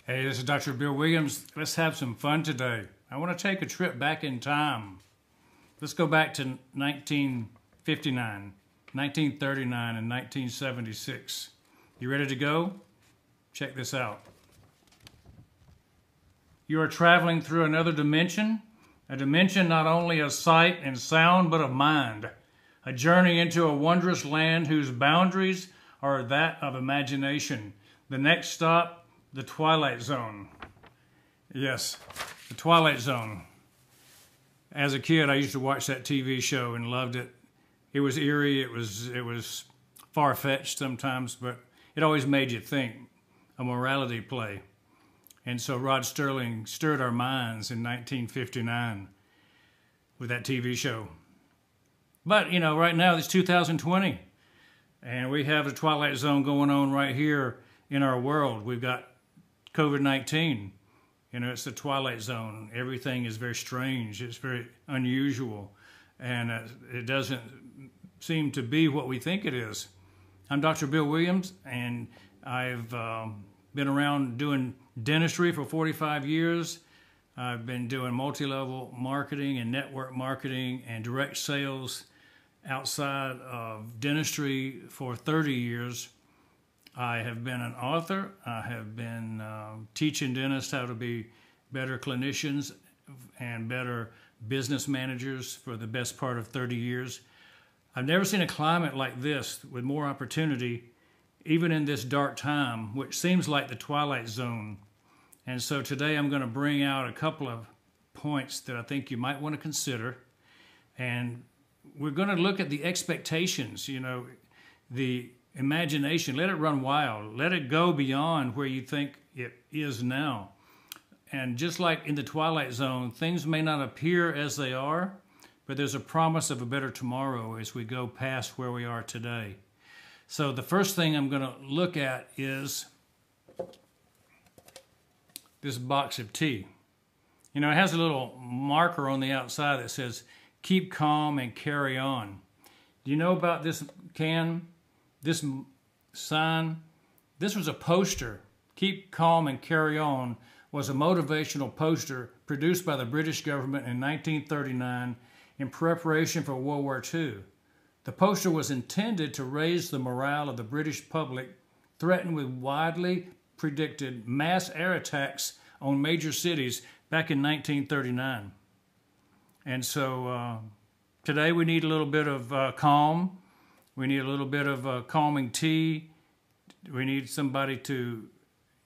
Hey, this is Dr. Bill Williams. Let's have some fun today. I want to take a trip back in time. Let's go back to 1959, 1939, and 1976. You ready to go? Check this out. You are traveling through another dimension, a dimension not only of sight and sound, but of mind. A journey into a wondrous land whose boundaries are that of imagination. The next stop, the Twilight Zone. Yes, the Twilight Zone. As a kid, I used to watch that TV show and loved it. It was eerie, it was far-fetched sometimes, but it always made you think, a morality play. And so Rod Serling stirred our minds in 1959 with that TV show. But, you know, right now it's 2020, and we have the Twilight Zone going on right here in our world. We've got COVID-19. You know, it's the Twilight Zone. Everything is very strange. It's very unusual, and it doesn't seem to be what we think it is. I'm Dr. Bill Williams, and I've been around doing dentistry for 45 years. I've been doing multi-level marketing and network marketing and direct sales outside of dentistry for 30 years. I have been an author. I have been teaching dentists how to be better clinicians and better business managers for the best part of 30 years. I've never seen a climate like this with more opportunity, even in this dark time, which seems like the Twilight Zone. And so today I'm going to bring out a couple of points that I think you might want to consider. And we're going to look at the expectations, you know, the imagination. Let it run wild. Let it go beyond where you think it is now. And just like in the Twilight Zone, things may not appear as they are, but there's a promise of a better tomorrow as we go past where we are today. So the first thing I'm going to look at is this box of tea. You know, it has a little marker on the outside that says, keep calm and carry on. Do you know about this can? This sign? This was a poster. Keep calm and carry on was a motivational poster produced by the British government in 1939 in preparation for World War II. The poster was intended to raise the morale of the British public, threatened with widely predicted mass air attacks on major cities back in 1939. And so today we need a little bit of calm. We need a little bit of calming tea. We need somebody to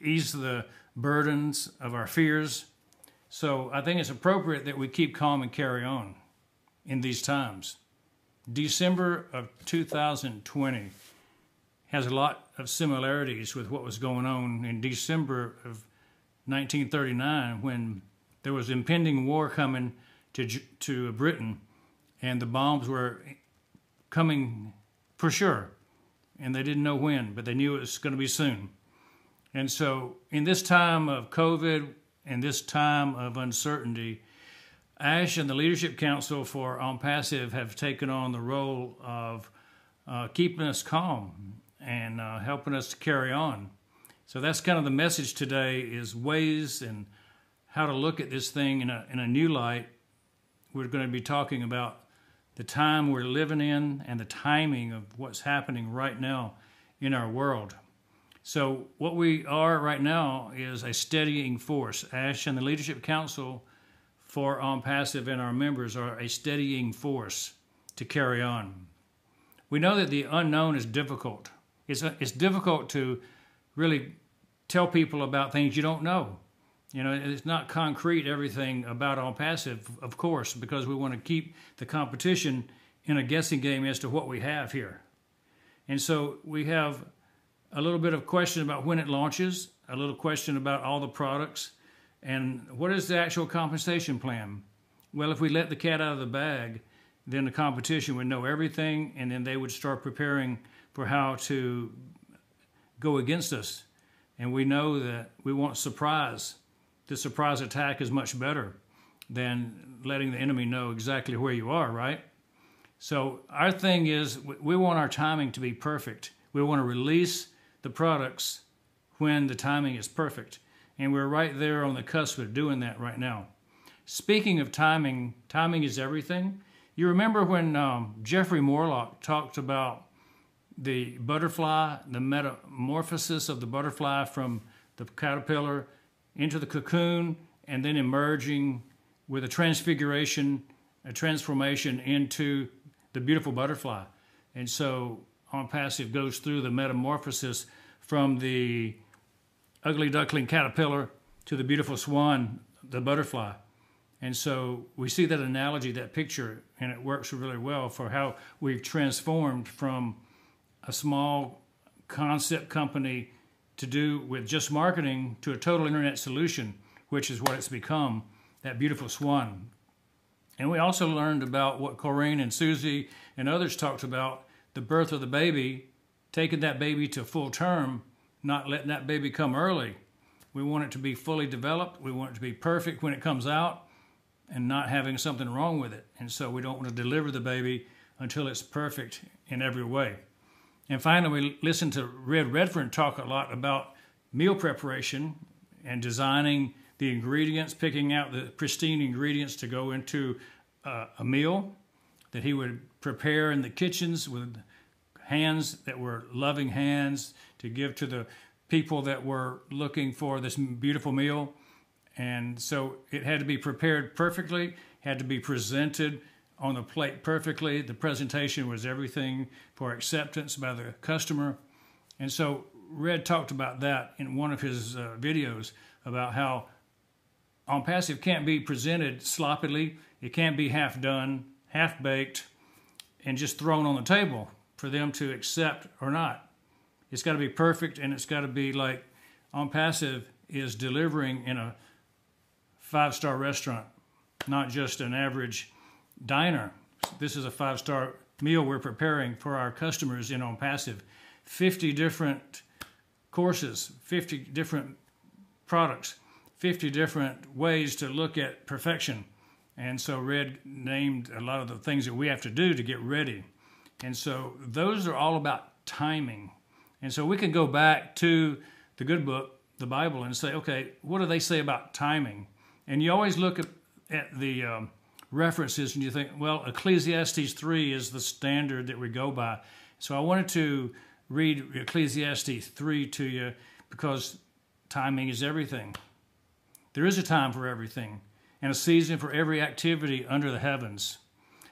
ease the burdens of our fears. So I think it's appropriate that we keep calm and carry on in these times. December of 2020 has a lot of similarities with what was going on in December of 1939 when there was impending war coming to Britain, and the bombs were coming for sure, and they didn't know when, but they knew it was going to be soon. And so in this time of COVID and this time of uncertainty, Ash and the Leadership Council for ONPASSIVE have taken on the role of keeping us calm and helping us to carry on. So that's kind of the message today, is ways and how to look at this thing in a new light. We're going to be talking about the time we're living in and the timing of what's happening right now in our world. So what we are right now is a steadying force. Ash and the Leadership Council for ONPASSIVE and our members are a steadying force to carry on. We know that the unknown is difficult. It's difficult to really tell people about things you don't know. You know, it's not concrete, everything about ONPASSIVE, of course, because we want to keep the competition in a guessing game as to what we have here. And so we have a little bit of question about when it launches, a little question about all the products, and what is the actual compensation plan? Well, if we let the cat out of the bag, then the competition would know everything, and then they would start preparing for how to go against us. And we know that we want surprise. The surprise attack is much better than letting the enemy know exactly where you are, right? So our thing is, we want our timing to be perfect. We want to release the products when the timing is perfect. And we're right there on the cusp of doing that right now. Speaking of timing, timing is everything. You remember when Jeffrey Morlock talked about the butterfly, the metamorphosis of the butterfly from the caterpillar into the cocoon, and then emerging with a transfiguration, a transformation into the beautiful butterfly. And so ONPASSIVE goes through the metamorphosis from the ugly duckling caterpillar to the beautiful swan, the butterfly. And so we see that analogy, that picture, and it works really well for how we've transformed from a small concept company to do with just marketing to a total internet solution, which is what it's become, that beautiful swan. And we also learned about what Corrine and Susie and others talked about, the birth of the baby, taking that baby to full term, not letting that baby come early. We want it to be fully developed. We want it to be perfect when it comes out and not having something wrong with it. And so we don't want to deliver the baby until it's perfect in every way. And finally, we listened to Red Redfern talk a lot about meal preparation and designing the ingredients, picking out the pristine ingredients to go into a meal that he would prepare in the kitchens with hands that were loving hands to give to the people that were looking for this beautiful meal. And so it had to be prepared perfectly, had to be presented on the plate perfectly. The presentation was everything for acceptance by the customer. And so Red talked about that in one of his videos about how ONPASSIVE can't be presented sloppily. It can't be half done, half baked, and just thrown on the table for them to accept or not. It's got to be perfect, and it's got to be like ONPASSIVE is delivering in a 5-star restaurant, not just an average diner. This is a 5-star meal we're preparing for our customers in ONPASSIVE. 50 different courses, 50 different products, 50 different ways to look at perfection. And so Red named a lot of the things that we have to do to get ready. And so those are all about timing. And so we can go back to the good book, the Bible, and say, okay, what do they say about timing? And you always look at the references and you think, well, Ecclesiastes 3 is the standard that we go by. So I wanted to read Ecclesiastes 3 to you because timing is everything. There is a time for everything and a season for every activity under the heavens.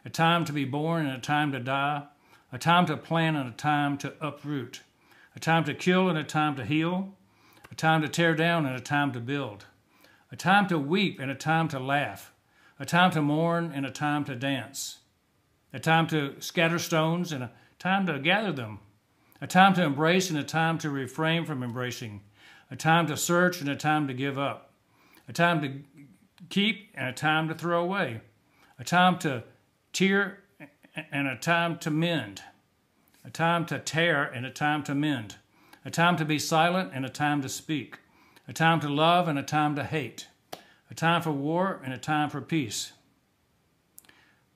A time to be born and a time to die. A time to plant and a time to uproot. A time to kill and a time to heal. A time to tear down and a time to build. A time to weep and a time to laugh. A time to mourn and a time to dance. A time to scatter stones and a time to gather them. A time to embrace and a time to refrain from embracing. A time to search and a time to give up. A time to keep and a time to throw away. A time to tear and a time to mend. A time to tear and a time to mend. A time to be silent and a time to speak. A time to love and a time to hate. A time for war and a time for peace.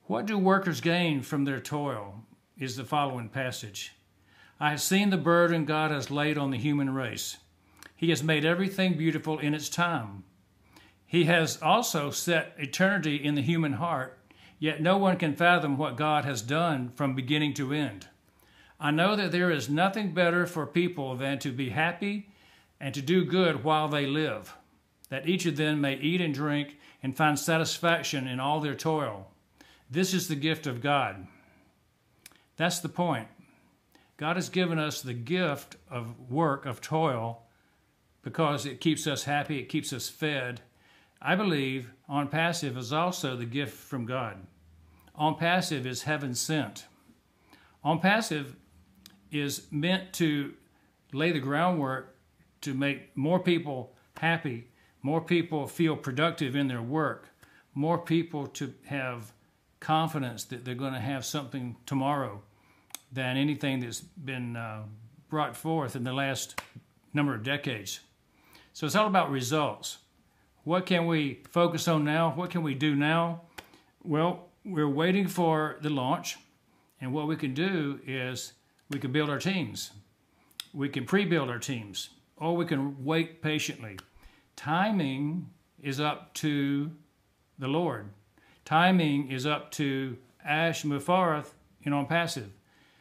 What do workers gain from their toil is the following passage. I have seen the burden God has laid on the human race. He has made everything beautiful in its time. He has also set eternity in the human heart, yet no one can fathom what God has done from beginning to end. I know that there is nothing better for people than to be happy and to do good while they live, that each of them may eat and drink and find satisfaction in all their toil. This is the gift of God. That's the point. God has given us the gift of work, of toil, because it keeps us happy, it keeps us fed. I believe ONPASSIVE is also the gift from God. ONPASSIVE is heaven sent. ONPASSIVE is meant to lay the groundwork to make more people happy, more people feel productive in their work, more people to have confidence that they're going to have something tomorrow than anything that's been brought forth in the last number of decades. So it's all about results. What can we focus on now? What can we do now? Well, we're waiting for the launch, and what we can do is we can build our teams. We can pre-build our teams, or we can wait patiently. timing is up to the Lord. Timing is up to Ash Mufareh in ONPASSIVE.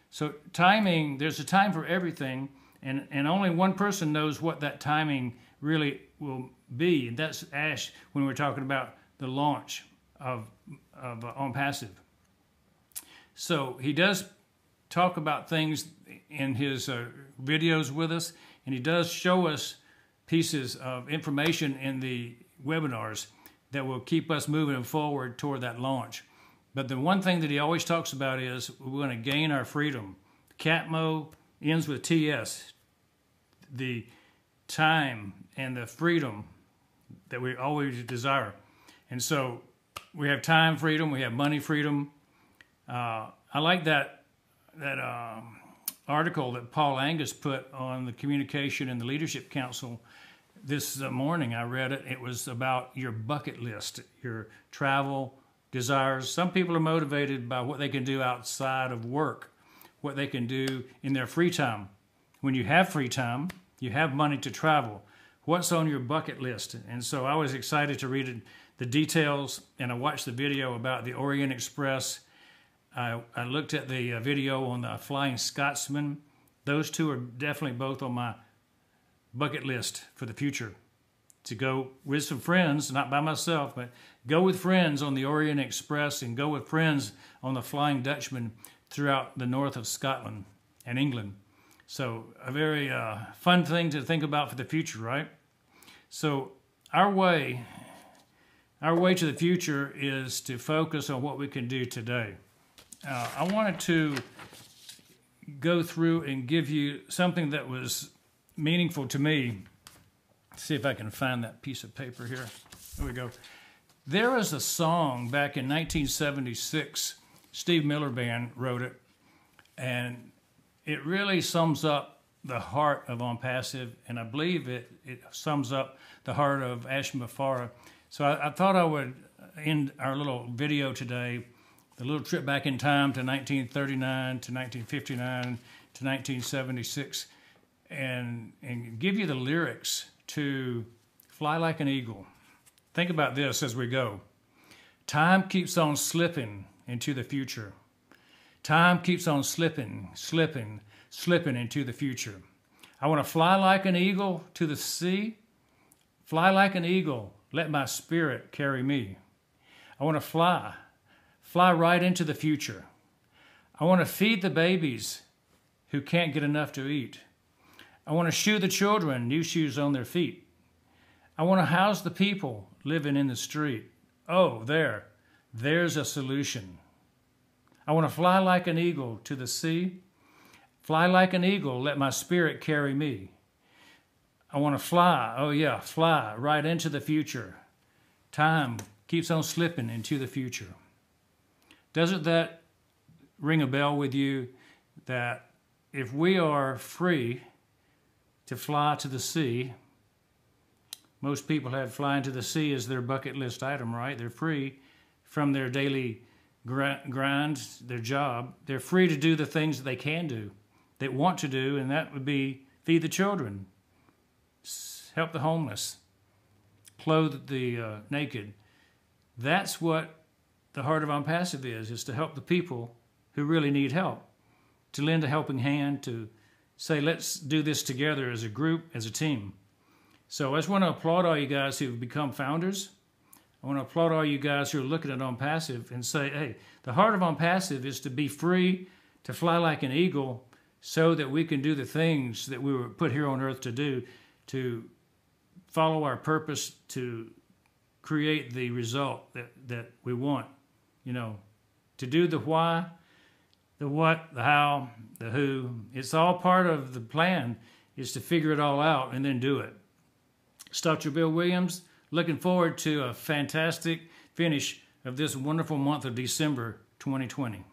So timing, there's a time for everything, and only one person knows what that timing really will be, and that's Ash when we're talking about the launch of ONPASSIVE. So he does talk about things in his videos with us, and he does show us pieces of information in the webinars that will keep us moving forward toward that launch. But the one thing that he always talks about is we're going to gain our freedom. CATMO ends with TS, the time and the freedom that we always desire. And so we have time freedom, we have money freedom. I like that article that Paul Angus put on the Communication and the Leadership Council this morning. I read it. It was about your bucket list, your travel desires. Some people are motivated by what they can do outside of work, what they can do in their free time. When you have free time, you have money to travel. What's on your bucket list? And so I was excited to read the details, and I watched the video about the Orient Express. I looked at the video on the Flying Scotsman. Those two are definitely both on my bucket list for the future. To go with some friends, not by myself, but go with friends on the Orient Express and go with friends on the Flying Dutchman throughout the north of Scotland and England. So a very fun thing to think about for the future, right? So our way to the future is to focus on what we can do today. I wanted to go through and give you something that was meaningful to me. Let's see if I can find that piece of paper here. There we go. There was a song back in 1976. Steve Miller Band wrote it, and it really sums up the heart of ONPASSIVE, and I believe it sums up the heart of Ash Mufareh. So I thought I would end our little video today, the little trip back in time to 1939 to 1959 to 1976, and give you the lyrics to Fly Like an Eagle. Think about this as we go. Time keeps on slipping into the future. Time keeps on slipping into the future. I want to fly like an eagle to the sea. Fly like an eagle, let my spirit carry me. I want to fly right into the future. I want to feed the babies who can't get enough to eat. I want to shoe the children new shoes on their feet. I want to house the people living in the street. Oh, there's a solution. I want to fly like an eagle to the sea. Fly like an eagle, let my spirit carry me. I want to fly, oh yeah, fly right into the future. Time keeps on slipping into the future. Doesn't that ring a bell with you, that if we are free to fly to the sea, most people have flying to the sea as their bucket list item, right? They're free from their daily grind, their job. They're free to do the things that they can do, they want to do, and that would be feed the children, help the homeless, clothe the naked. That's what the heart of ONPASSIVE is to help the people who really need help, to lend a helping hand, to say, let's do this together as a group, as a team. So I just want to applaud all you guys who've become founders. I want to applaud all you guys who are looking at ONPASSIVE and say, hey, the heart of ONPASSIVE is to be free, to fly like an eagle, so that we can do the things that we were put here on earth to do, to follow our purpose, to create the result that we want, to do the why, the what, the how, the who. It's all part of the plan, is to figure it all out and then do it. It's Dr. Bill Williams. Looking forward to a fantastic finish of this wonderful month of December 2020.